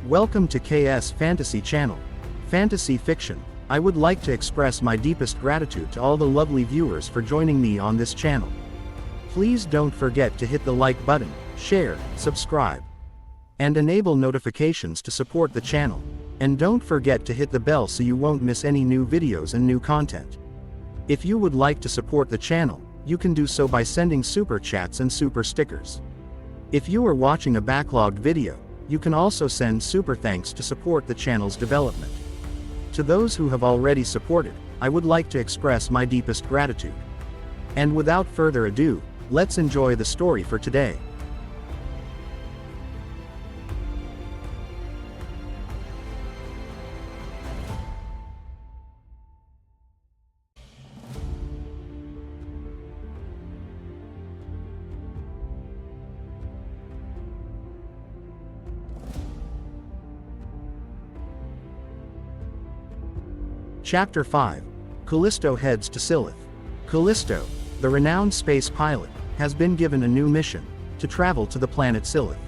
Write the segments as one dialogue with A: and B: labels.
A: Welcome to KS Fantasy Channel. Fantasy Fiction. I would like to express my deepest gratitude to all the lovely viewers for joining me on this channel. Please don't forget to hit the like button, share, subscribe, and enable notifications to support the channel. And don't forget to hit the bell so you won't miss any new videos and new content. If you would like to support the channel, you can do so by sending super chats and super stickers. If you are watching a backlogged video, you can also send super thanks to support the channel's development. To those who have already supported, I would like to express my deepest gratitude. And without further ado, let's enjoy the story for today. Chapter 5. Callisto heads to Silith. Callisto, the renowned space pilot, has been given a new mission: to travel to the planet Silith.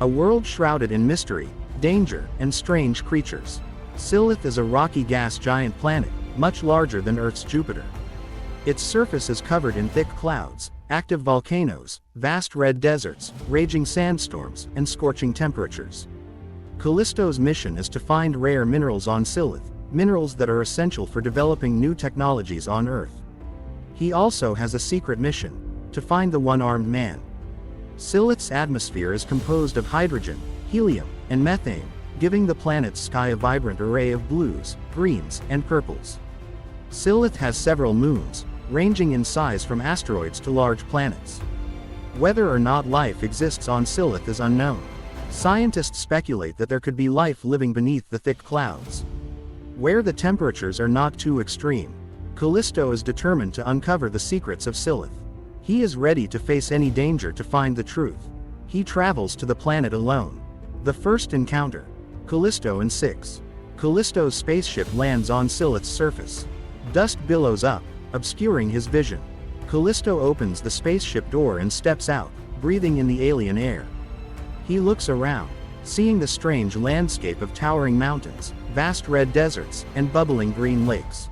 A: A world shrouded in mystery, danger, and strange creatures. Silith is a rocky gas giant planet, much larger than Earth's Jupiter. Its surface is covered in thick clouds, active volcanoes, vast red deserts, raging sandstorms, and scorching temperatures. Callisto's mission is to find rare minerals on Silith, minerals that are essential for developing new technologies on Earth. He also has a secret mission: to find the one-armed man. Silith's atmosphere is composed of hydrogen, helium, and methane, giving the planet's sky a vibrant array of blues, greens, and purples. Silith has several moons, ranging in size from asteroids to large planets. Whether or not life exists on Silith is unknown. Scientists speculate that there could be life living beneath the thick clouds. Where the temperatures are not too extreme, Callisto is determined to uncover the secrets of Silith. He is ready to face any danger to find the truth. He travels to the planet alone. The first encounter. Callisto and 6. Callisto's spaceship lands on Silith's surface. Dust billows up, obscuring his vision. Callisto opens the spaceship door and steps out, breathing in the alien air. He looks around, seeing the strange landscape of towering mountains, vast red deserts, and bubbling green lakes.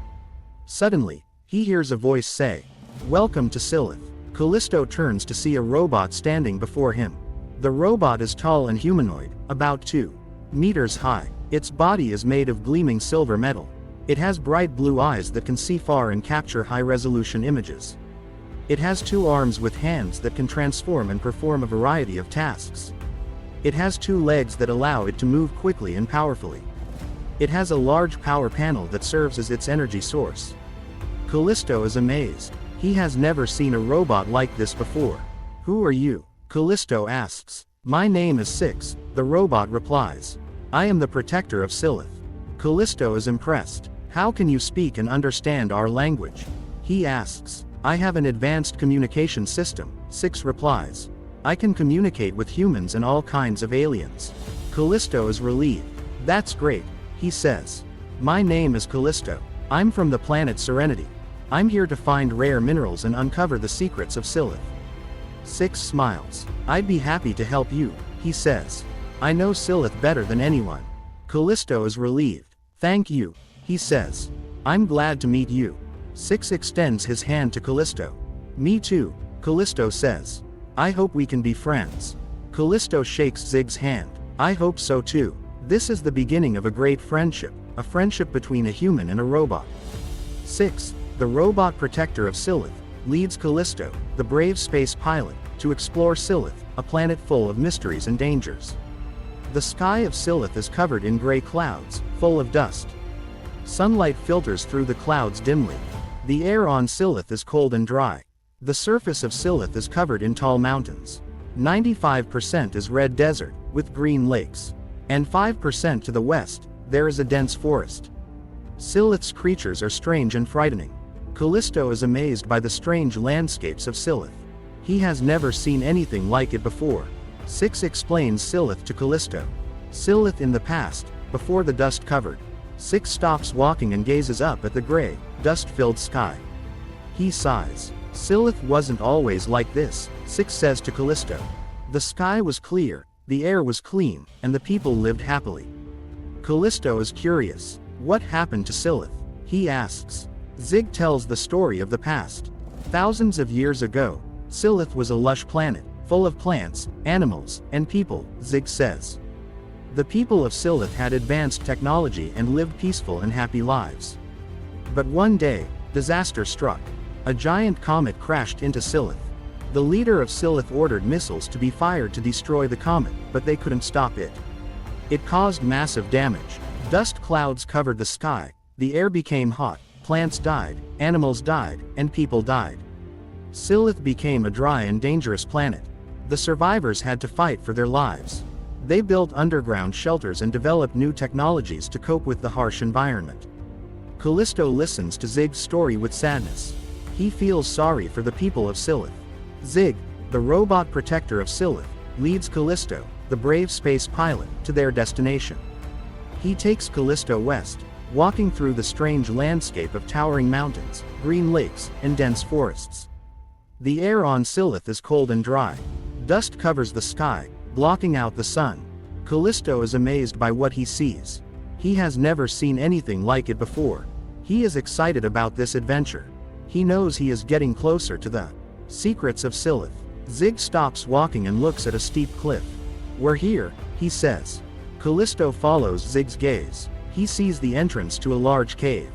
A: Suddenly, he hears a voice say, "Welcome to Silith." Callisto turns to see a robot standing before him. The robot is tall and humanoid, about 2 meters high. Its body is made of gleaming silver metal. It has bright blue eyes that can see far and capture high-resolution images. It has 2 arms with hands that can transform and perform a variety of tasks. It has 2 legs that allow it to move quickly and powerfully. It has a large power panel that serves as its energy source. Callisto is amazed. He has never seen a robot like this before. "Who are you?" Callisto asks. "My name is 6, the robot replies. "I am the protector of Silith." Callisto is impressed. "How can you speak and understand our language?" he asks. "I have an advanced communication system," 6 replies. "I can communicate with humans and all kinds of aliens." Callisto is relieved. "That's great," he says. "My name is Callisto. I'm from the planet Serenity. I'm here to find rare minerals and uncover the secrets of Silith." 6 smiles. "I'd be happy to help you," he says. "I know Silith better than anyone." Callisto is relieved. "Thank you," he says. "I'm glad to meet you." 6 extends his hand to Callisto. "Me too," Callisto says. "I hope we can be friends." Callisto shakes Zig's hand. "I hope so too. This is the beginning of a great friendship, a friendship between a human and a robot." 6. The robot protector of Silith, leads Callisto, the brave space pilot, to explore Silith, a planet full of mysteries and dangers. The sky of Silith is covered in gray clouds, full of dust. Sunlight filters through the clouds dimly. The air on Silith is cold and dry. The surface of Silith is covered in tall mountains. 95% is red desert, with green lakes. And 5% to the west, there is a dense forest. Silith's creatures are strange and frightening. Callisto is amazed by the strange landscapes of Silith. He has never seen anything like it before. 6 explains Silith to Callisto. Silith in the past, before the dust covered. 6 stops walking and gazes up at the gray, dust-filled sky. He sighs. "Silith wasn't always like this," 6 says to Callisto. "The sky was clear, The air was clean, and the people lived happily. Callisto is curious. What happened to Silith? He asks. Zig tells the story of the past. Thousands of years ago, Silith was a lush planet, full of plants, animals, and people, Zig says. The people of Silith had advanced technology and lived peaceful and happy lives. But one day, disaster struck. A giant comet crashed into Silith. The leader of Silith ordered missiles to be fired to destroy the comet, but they couldn't stop it. It caused massive damage. Dust clouds covered the sky, the air became hot, plants died, animals died, and people died. Silith became a dry and dangerous planet. The survivors had to fight for their lives. They built underground shelters and developed new technologies to cope with the harsh environment. Callisto listens to Zig's story with sadness. He feels sorry for the people of Silith. Zig, the robot protector of Silith, leads Callisto, the brave space pilot, to their destination. He takes Callisto west, walking through the strange landscape of towering mountains, green lakes, and dense forests. The air on Silith is cold and dry. Dust covers the sky, blocking out the sun. Callisto is amazed by what he sees. He has never seen anything like it before. He is excited about this adventure. He knows he is getting closer to the secrets of Silith. Zig stops walking and looks at a steep cliff. We're here, he says. Callisto follows Zig's gaze. He sees the entrance to a large cave.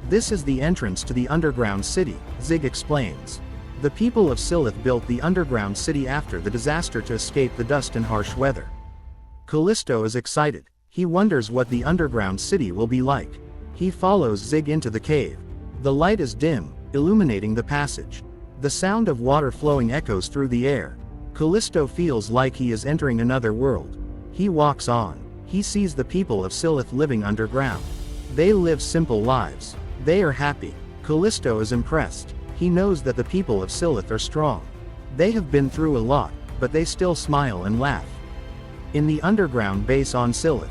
A: This is the entrance to the underground city, Zig explains. The people of Silith built the underground city after the disaster to escape the dust and harsh weather. Callisto is excited. He wonders what the underground city will be like. He follows Zig into the cave. The light is dim, illuminating the passage. The sound of water flowing echoes through the air. Callisto feels like he is entering another world. He walks on. He sees the people of Silith living underground. They live simple lives. They are happy. Callisto is impressed. He knows that the people of Silith are strong. They have been through a lot, but they still smile and laugh. In the underground base on Silith,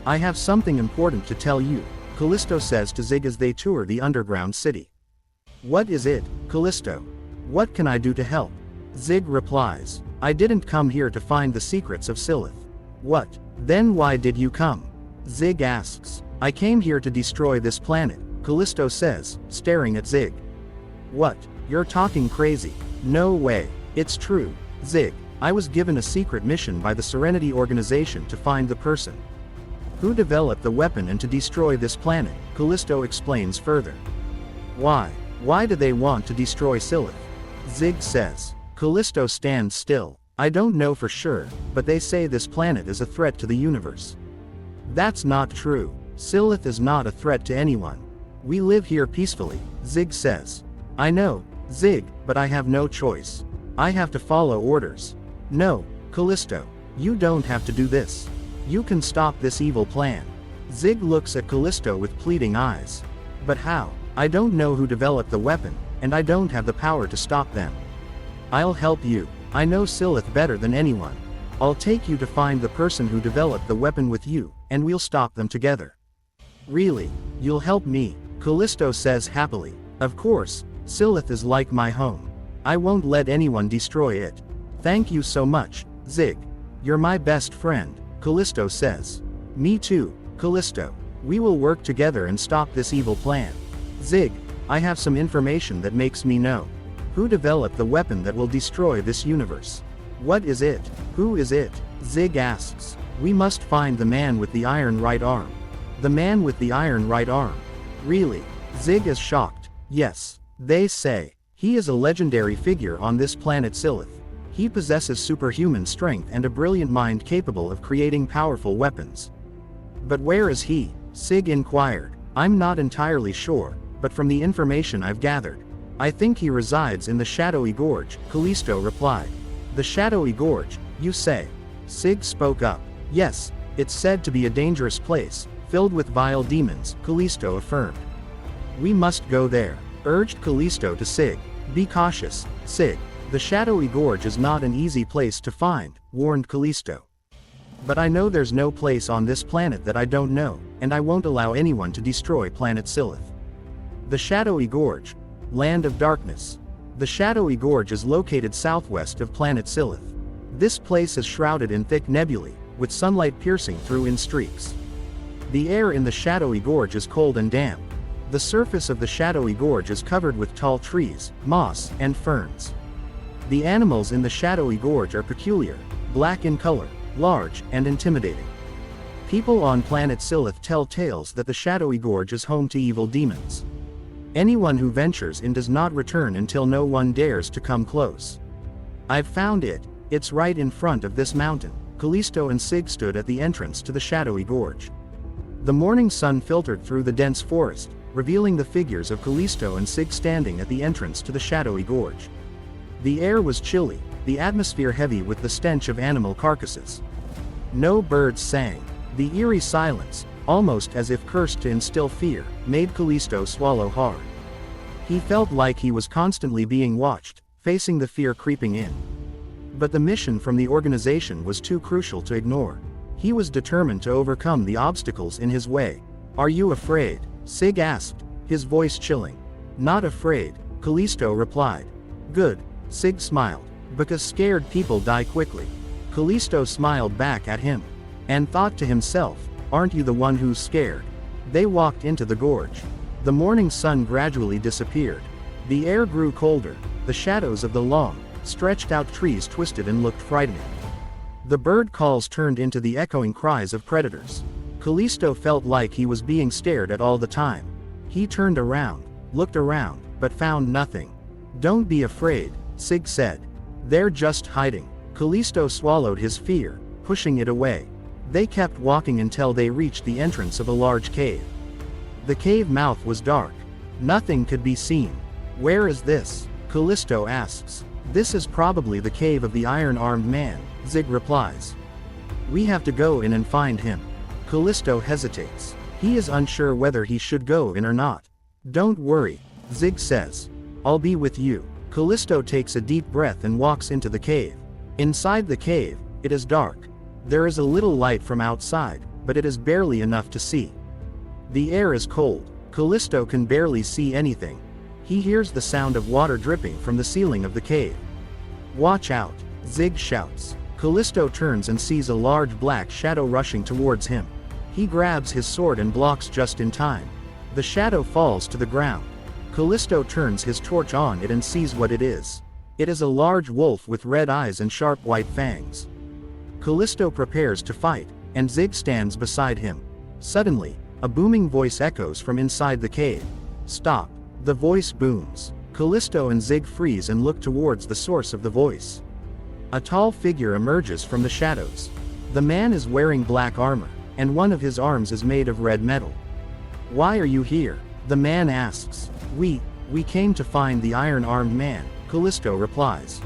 A: I have something important to tell you, Callisto says to Zig as they tour the underground city. What is it, Callisto? What can I do to help? Zig replies, I didn't come here to find the secrets of Silith. What? Then why did you come? Zig asks. I came here to destroy this planet, Callisto says, staring at Zig. What? You're talking crazy. No way. It's true, Zig. I was given a secret mission by the Serenity organization to find the person who developed the weapon and to destroy this planet, Callisto explains further. Why? Why do they want to destroy Silith? Zig says. Callisto stands still. I don't know for sure, but they say this planet is a threat to the universe. That's not true. Silith is not a threat to anyone. We live here peacefully, Zig says. I know, Zig, but I have no choice. I have to follow orders. No, Callisto, you don't have to do this. You can stop this evil plan. Zig looks at Callisto with pleading eyes. But how? I don't know who developed the weapon, and I don't have the power to stop them. I'll help you. I know Silith better than anyone. I'll take you to find the person who developed the weapon with you, and we'll stop them together. Really? You'll help me? Callisto says happily. Of course, Silith is like my home. I won't let anyone destroy it. Thank you so much, Zig. You're my best friend, Callisto says. Me too, Callisto. We will work together and stop this evil plan. Zig, I have some information that makes me know who developed the weapon that will destroy this universe. What is it? Who is it? Zig asks. We must find the man with the iron right arm. The man with the iron right arm. Really? Zig is shocked. Yes. They say. He is a legendary figure on this planet Silith. He possesses superhuman strength and a brilliant mind capable of creating powerful weapons. But where is he? Zig inquired. I'm not entirely sure, but from the information I've gathered, I think he resides in the Shadowy Gorge, Callisto replied. The Shadowy Gorge, you say? Zig spoke up. Yes, it's said to be a dangerous place, filled with vile demons, Callisto affirmed. We must go there, urged Callisto to Zig. Be cautious, Zig. The Shadowy Gorge is not an easy place to find, warned Callisto. But I know there's no place on this planet that I don't know, and I won't allow anyone to destroy planet Silith. The Shadowy Gorge. Land of Darkness. The Shadowy Gorge is located southwest of planet Silith. This place is shrouded in thick nebulae, with sunlight piercing through in streaks. The air in the shadowy gorge is cold and damp. The surface of the shadowy gorge is covered with tall trees, moss, and ferns. The animals in the shadowy gorge are peculiar, black in color, large, and intimidating. People on planet Silith tell tales that the shadowy gorge is home to evil demons. Anyone who ventures in does not return until no one dares to come close. I've found it. It's right in front of this mountain. Callisto and Sig stood at the entrance to the shadowy gorge. The morning sun filtered through the dense forest, revealing the figures of Callisto and Sig standing at the entrance to the shadowy gorge. The air was chilly, the atmosphere heavy with the stench of animal carcasses. No birds sang. The eerie silence, almost as if cursed to instill fear, made Callisto swallow hard. He felt like he was constantly being watched, facing the fear creeping in. But the mission from the organization was too crucial to ignore. He was determined to overcome the obstacles in his way. "Are you afraid?" Sig asked, his voice chilling. "Not afraid," Callisto replied. "Good," Sig smiled. "Because scared people die quickly." Callisto smiled back at him. And thought to himself, "Aren't you the one who's scared?" They walked into the gorge. The morning sun gradually disappeared. The air grew colder, the shadows of the long, stretched out trees twisted and looked frightening. The bird calls turned into the echoing cries of predators. Callisto felt like he was being stared at all the time. He turned around, looked around, but found nothing. "Don't be afraid," Sig said. "They're just hiding." Callisto swallowed his fear, pushing it away. They kept walking until they reached the entrance of a large cave. The cave mouth was dark. Nothing could be seen. "Where is this?" Callisto asks. "This is probably the cave of the iron-armed man," Zig replies. "We have to go in and find him." Callisto hesitates. He is unsure whether he should go in or not. "Don't worry," Zig says. "I'll be with you." Callisto takes a deep breath and walks into the cave. Inside the cave, it is dark. There is a little light from outside, but it is barely enough to see. The air is cold. Callisto can barely see anything. He hears the sound of water dripping from the ceiling of the cave. "Watch out," Zig shouts. Callisto turns and sees a large black shadow rushing towards him. He grabs his sword and blocks just in time. The shadow falls to the ground. Callisto turns his torch on it and sees what it is. It is a large wolf with red eyes and sharp white fangs. Callisto prepares to fight, and Zig stands beside him. Suddenly, a booming voice echoes from inside the cave. "Stop!" The voice booms. Callisto and Zig freeze and look towards the source of the voice. A tall figure emerges from the shadows. The man is wearing black armor, and one of his arms is made of red metal. "Why are you here?" the man asks. We came to find the iron-armed man," Callisto replies.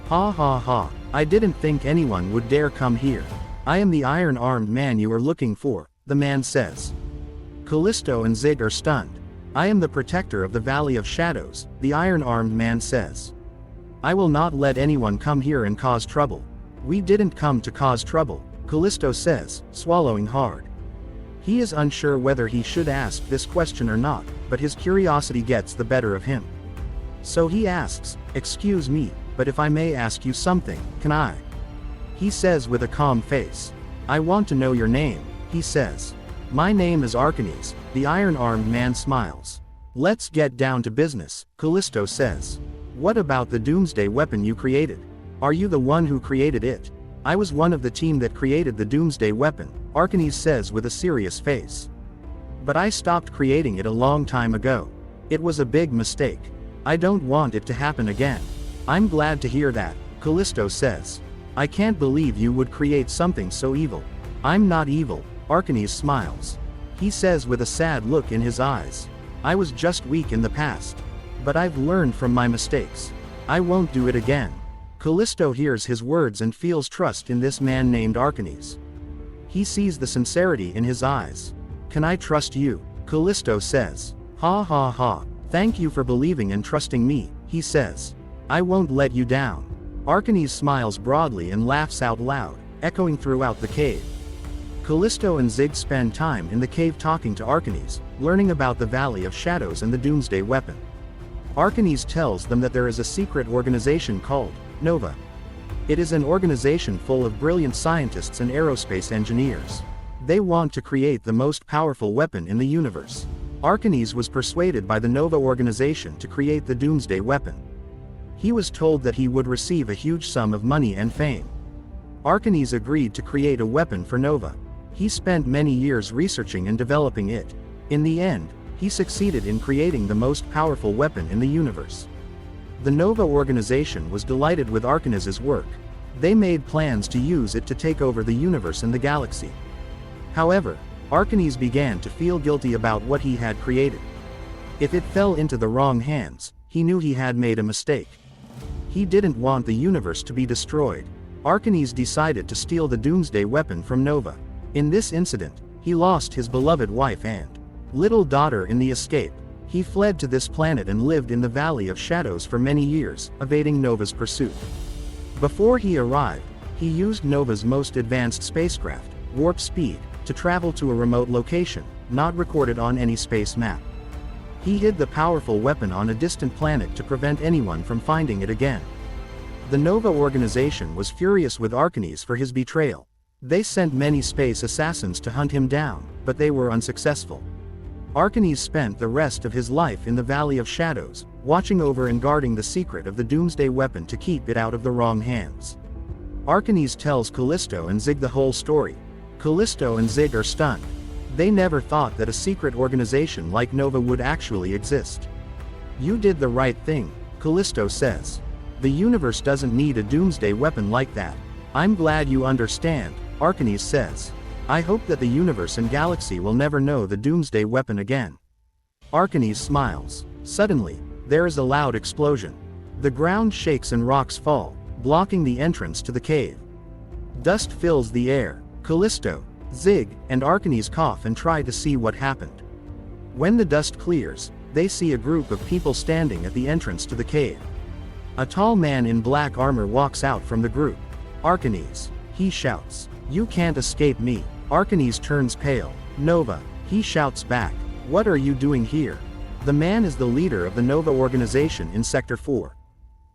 A: "Ha ha ha, I didn't think anyone would dare come here. I am the iron-armed man you are looking for," the man says. Callisto and Zig are stunned. "I am the protector of the Valley of Shadows," the iron-armed man says. "I will not let anyone come here and cause trouble." "We didn't come to cause trouble," Callisto says, swallowing hard. He is unsure whether he should ask this question or not, but his curiosity gets the better of him. So he asks, "Excuse me, but if I may ask you something, can I?" He says with a calm face. "I want to know your name," he says. "My name is Arcanes," the iron-armed man smiles. "Let's get down to business," Callisto says. "What about the doomsday weapon you created? Are you the one who created it?" "I was one of the team that created the doomsday weapon," Arcanes says with a serious face. "But I stopped creating it a long time ago. It was a big mistake. I don't want it to happen again." "I'm glad to hear that," Callisto says. "I can't believe you would create something so evil." "I'm not evil," Arcanes smiles. He says with a sad look in his eyes. "I was just weak in the past. But I've learned from my mistakes. I won't do it again." Callisto hears his words and feels trust in this man named Arcanes. He sees the sincerity in his eyes. "Can I trust you?" Callisto says. "Ha ha ha. Thank you for believing and trusting me," he says. "I won't let you down." Arcanes smiles broadly and laughs out loud, echoing throughout the cave. Callisto and Zig spend time in the cave talking to Arcanes, learning about the Valley of Shadows and the Doomsday Weapon. Arcanes tells them that there is a secret organization called Nova. It is an organization full of brilliant scientists and aerospace engineers. They want to create the most powerful weapon in the universe. Archimedes was persuaded by the Nova organization to create the Doomsday Weapon. He was told that he would receive a huge sum of money and fame. Archimedes agreed to create a weapon for Nova. He spent many years researching and developing it. In the end, he succeeded in creating the most powerful weapon in the universe. The Nova organization was delighted with Archimedes' work. They made plans to use it to take over the universe and the galaxy. However, Archimedes began to feel guilty about what he had created. If it fell into the wrong hands, he knew he had made a mistake. He didn't want the universe to be destroyed. Archimedes decided to steal the Doomsday Weapon from Nova. In this incident, he lost his beloved wife and little daughter in the escape. He fled to this planet and lived in the Valley of Shadows for many years, evading Nova's pursuit. Before he arrived, he used Nova's most advanced spacecraft, warp speed, to travel to a remote location, not recorded on any space map. He hid the powerful weapon on a distant planet to prevent anyone from finding it again. The Nova organization was furious with Archimedes for his betrayal. They sent many space assassins to hunt him down, but they were unsuccessful. Archimedes spent the rest of his life in the Valley of Shadows, watching over and guarding the secret of the Doomsday Weapon to keep it out of the wrong hands. Archimedes tells Callisto and Zig the whole story. Callisto and Zig are stunned. They never thought that a secret organization like Nova would actually exist. "You did the right thing," Callisto says. "The universe doesn't need a Doomsday Weapon like that." "I'm glad you understand," Archimedes says. "I hope that the universe and galaxy will never know the Doomsday Weapon again." Archimedes smiles. Suddenly, there is a loud explosion. The ground shakes and rocks fall, blocking the entrance to the cave. Dust fills the air. Callisto, Zig, and Archimedes cough and try to see what happened. When the dust clears, they see a group of people standing at the entrance to the cave. A tall man in black armor walks out from the group. "Archimedes," he shouts. "You can't escape me." Archimedes turns pale. "Nova," he shouts back. "What are you doing here?" The man is the leader of the Nova organization in Sector 4.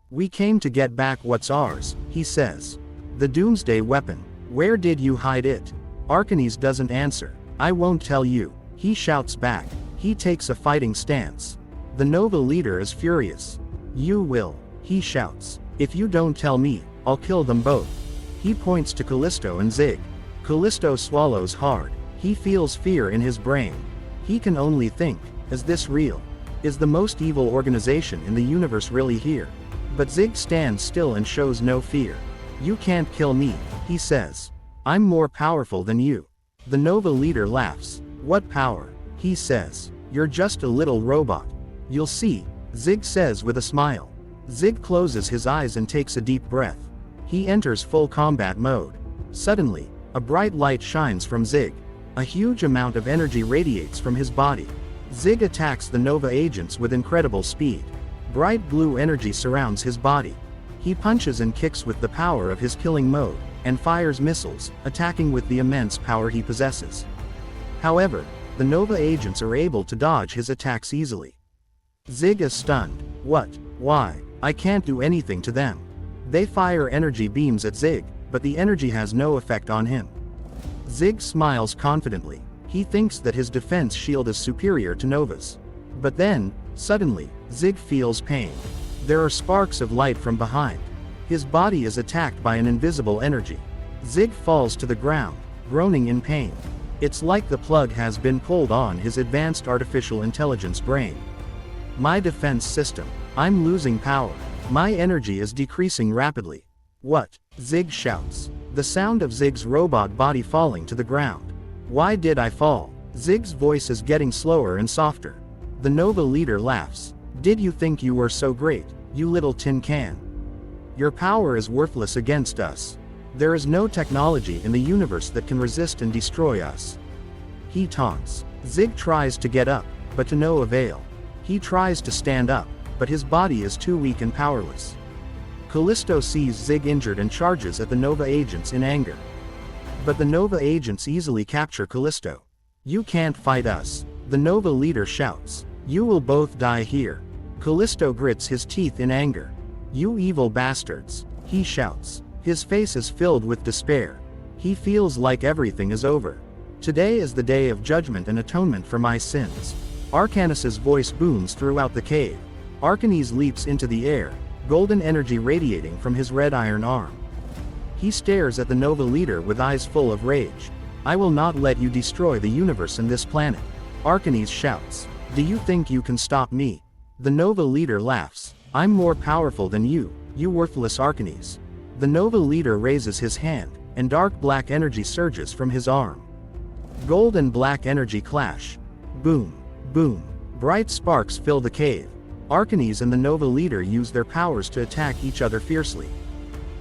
A: "We came to get back what's ours," he says. "The Doomsday Weapon. Where did you hide it?" Archimedes doesn't answer. "I won't tell you," he shouts back. He takes a fighting stance. The Nova leader is furious. "You will," he shouts. "If you don't tell me, I'll kill them both." He points to Callisto and Zig. Callisto swallows hard. He feels fear in his brain. He can only think, is this real? Is the most evil organization in the universe really here? But Zig stands still and shows no fear. "You can't kill me," he says. "I'm more powerful than you." The Nova leader laughs. "What power?" he says. "You're just a little robot." "You'll see," Zig says with a smile. Zig closes his eyes and takes a deep breath. He enters full combat mode. Suddenly, a bright light shines from Zig. A huge amount of energy radiates from his body. Zig attacks the Nova agents with incredible speed. Bright blue energy surrounds his body. He punches and kicks with the power of his killing mode, and fires missiles, attacking with the immense power he possesses. However, the Nova agents are able to dodge his attacks easily. Zig is stunned. "What? Why? I can't do anything to them." They fire energy beams at Zig, but the energy has no effect on him. Zig smiles confidently. He thinks that his defense shield is superior to Nova's. But then, suddenly, Zig feels pain. There are sparks of light from behind. His body is attacked by an invisible energy. Zig falls to the ground, groaning in pain. It's like the plug has been pulled on his advanced artificial intelligence brain. "My defense system. I'm losing power. My energy is decreasing rapidly." "What?" Zig shouts. The sound of Zig's robot body falling to the ground. "Why did I fall?" Zig's voice is getting slower and softer. The Nova leader laughs. "Did you think you were so great, you little tin can? Your power is worthless against us. There is no technology in the universe that can resist and destroy us." He taunts. Zig tries to get up, but to no avail. He tries to stand up, but his body is too weak and powerless. Callisto sees Zig injured and charges at the Nova agents in anger. But the Nova agents easily capture Callisto. "You can't fight us," the Nova leader shouts. "You will both die here." Callisto grits his teeth in anger. "You evil bastards," he shouts. His face is filled with despair. He feels like everything is over. Today is the day of judgment and atonement for my sins. Arcanus's voice booms throughout the cave. Arcanes leaps into the air, golden energy radiating from his red iron arm. He stares at the Nova leader with eyes full of rage. I will not let you destroy the universe and this planet. Arcanes shouts. Do you think you can stop me? The Nova leader laughs. I'm more powerful than you, you worthless Arcanes. The Nova leader raises his hand, and dark black energy surges from his arm. Gold and black energy clash. Boom, boom. Bright sparks fill the cave. Arcanes and the Nova leader use their powers to attack each other fiercely.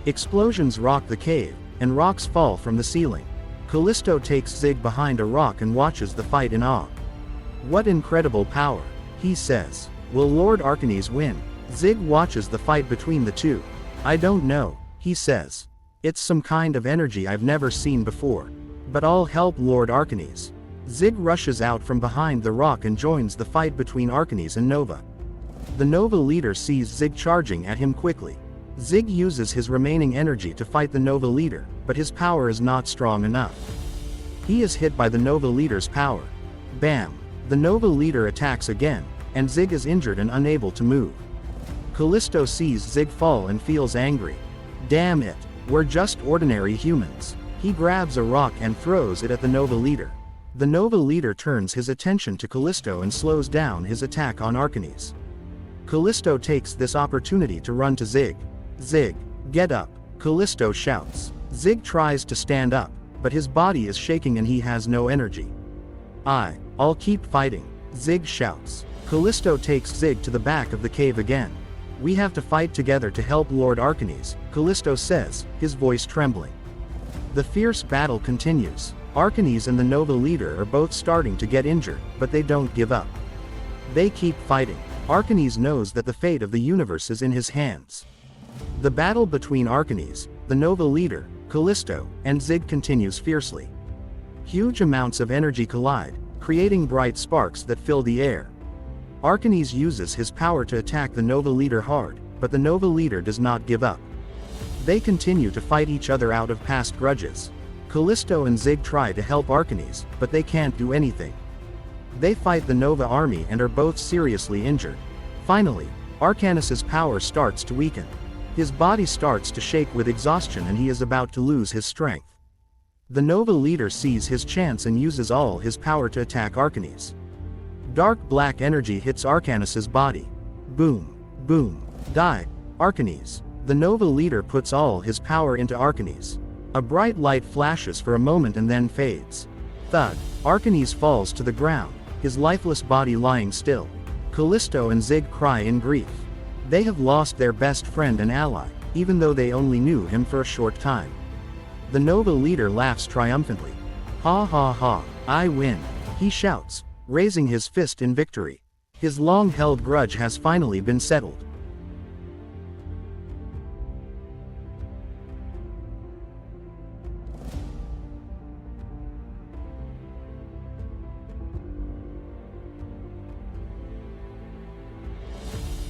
A: Explosions rock the cave, and rocks fall from the ceiling. Callisto takes Zig behind a rock and watches the fight in awe. What incredible power, he says. Will Lord Arcanes win? Zig watches the fight between the two. I don't know, he says. It's some kind of energy I've never seen before. But I'll help Lord Arcanes. Zig rushes out from behind the rock and joins the fight between Arcanes and Nova. The Nova leader sees Zig charging at him quickly. Zig uses his remaining energy to fight the Nova leader, but his power is not strong enough. He is hit by the Nova leader's power. Bam! The Nova leader attacks again, and Zig is injured and unable to move. Callisto sees Zig fall and feels angry. Damn it, we're just ordinary humans. He grabs a rock and throws it at the Nova leader. The Nova leader turns his attention to Callisto and slows down his attack on Arcanes. Callisto takes this opportunity to run to Zig. Zig, get up, Callisto shouts. Zig tries to stand up, but his body is shaking and he has no energy. I'll keep fighting, Zig shouts. Callisto takes Zig to the back of the cave again. We have to fight together to help Lord Arcanes, Callisto says, his voice trembling. The fierce battle continues. Arcanes and the Nova leader are both starting to get injured, but they don't give up. They keep fighting. Arcanes knows that the fate of the universe is in his hands. The battle between Arcanes, the Nova leader, Callisto, and Zig continues fiercely. Huge amounts of energy collide, creating bright sparks that fill the air. Arcanes uses his power to attack the Nova leader hard, but the Nova leader does not give up. They continue to fight each other out of past grudges. Callisto and Zig try to help Arcanes, but they can't do anything. They fight the Nova army and are both seriously injured. Finally, Arcanus's power starts to weaken. His body starts to shake with exhaustion and he is about to lose his strength. The Nova leader sees his chance and uses all his power to attack Arcanes. Dark black energy hits Arcanus's body. Boom, boom, die, Arcanes. The Nova leader puts all his power into Arcanes. A bright light flashes for a moment and then fades. Thud, Arcanes falls to the ground, his lifeless body lying still. Callisto and Zig cry in grief. They have lost their best friend and ally, even though they only knew him for a short time. The Nova leader laughs triumphantly. Ha ha ha, I win, he shouts, raising his fist in victory. His long-held grudge has finally been settled.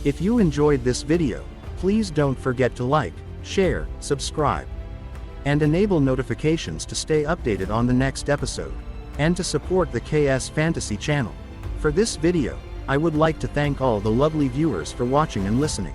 A: If you enjoyed this video, please don't forget to like, share, subscribe, and enable notifications to stay updated on the next episode, and to support the KS Fantasy channel. For this video, I would like to thank all the lovely viewers for watching and listening.